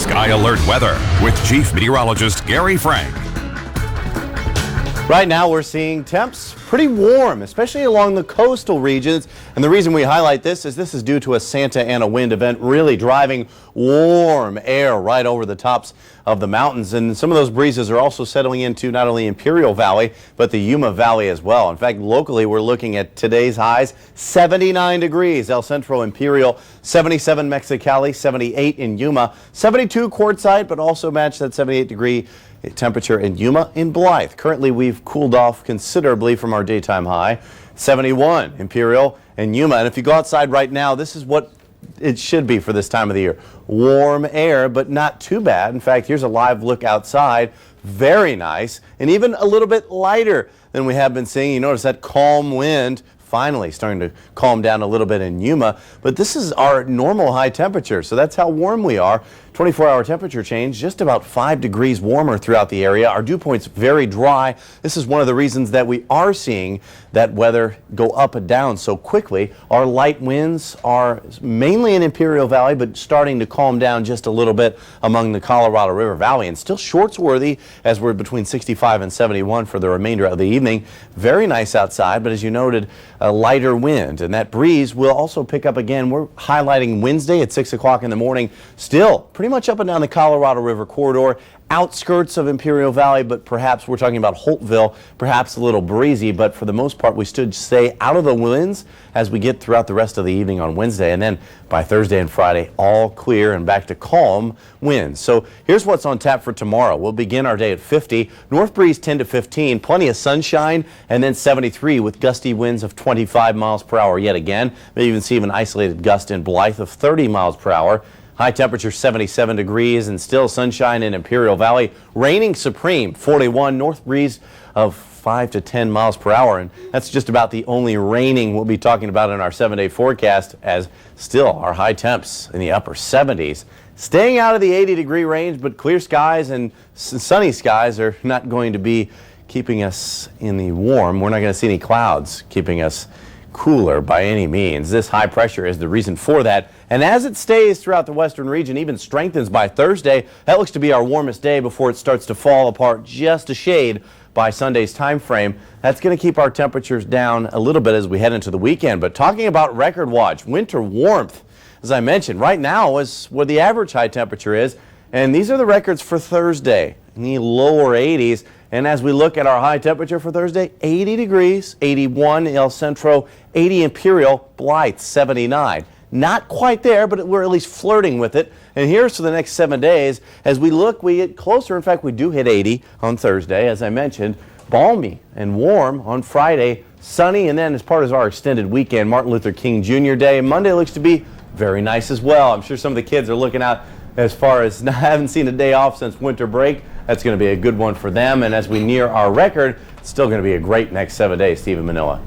SkyALERT Weather with Chief Meteorologist Gary Frank. Right now we're seeing temps pretty warm, especially along the coastal regions. And the reason we highlight this is due to a Santa Ana wind event really driving warm air right over the tops of the mountains. And some of those breezes are also settling into not only Imperial Valley, but the Yuma Valley as well. In fact, locally we're looking at today's highs, 79 degrees, El Centro Imperial, 77 Mexicali, 78 in Yuma, 72 Quartzsite, but also match that 78-degree temperature in Yuma in Blythe. Currently, we've cooled off considerably from our daytime high. 71 Imperial and Yuma. And if you go outside right now, this is what it should be for this time of the year. Warm air, but not too bad. In fact, here's a live look outside. Very nice, and even a little bit lighter than we have been seeing. You notice that calm wind finally starting to calm down a little bit in Yuma, but this is our normal high temperature, so that's how warm we are. 24-hour temperature change, just about 5 degrees warmer throughout the area. Our dew point's very dry. This is one of the reasons that we are seeing that weather go up and down so quickly. Our light winds are mainly in Imperial Valley, but starting to calm down just a little bit among the Colorado River Valley, and still shorts worthy as we're between 65 and 71 for the remainder of the evening. Very nice outside, but as you noted, a lighter wind, and that breeze will also pick up again. We're highlighting Wednesday at 6 o'clock in the morning. Still pretty much up and down the Colorado River corridor, outskirts of Imperial Valley, but perhaps we're talking about Holtville, perhaps a little breezy, but for the most part we should stay out of the winds as we get throughout the rest of the evening on Wednesday, and then by Thursday and Friday all clear and back to calm winds. So here's what's on tap for tomorrow. We'll begin our day at 50, north breeze 10 to 15, plenty of sunshine, and then 73 with gusty winds of 25 miles per hour yet again. Maybe even see an isolated gust in Blythe of 30 miles per hour. High temperature 77 degrees and still sunshine in Imperial Valley. Raining supreme 41, north breeze of 5 to 10 miles per hour. And that's just about the only raining we'll be talking about in our 7-day forecast, as still our high temps in the upper 70s. Staying out of the 80-degree range, but clear skies and sunny skies are not going to be keeping us in the warm. We're not going to see any clouds keeping us cooler by any means. This high pressure is the reason for that, and as it stays throughout the western region, even strengthens by Thursday. That looks to be our warmest day before it starts to fall apart just a shade by Sunday's time frame. That's going to keep our temperatures down a little bit as we head into the weekend. But talking about record watch, winter warmth, as I mentioned, right now is where the average high temperature is, and these are the records for Thursday in the lower 80s. And as we look at our high temperature for Thursday, 80 degrees, 81 El Centro, 80 Imperial, Blythe 79. Not quite there, but we're at least flirting with it. And here's for the next 7 days. As we look, we get closer. In fact, we do hit 80 on Thursday, as I mentioned. Balmy and warm on Friday, sunny, and then as part of our extended weekend, Martin Luther King Jr. Day. Monday looks to be very nice as well. I'm sure some of the kids are looking out as far as haven't seen a day off since winter break. That's going to be a good one for them. And as we near our record, it's still going to be a great next 7 days. Steve in Manila.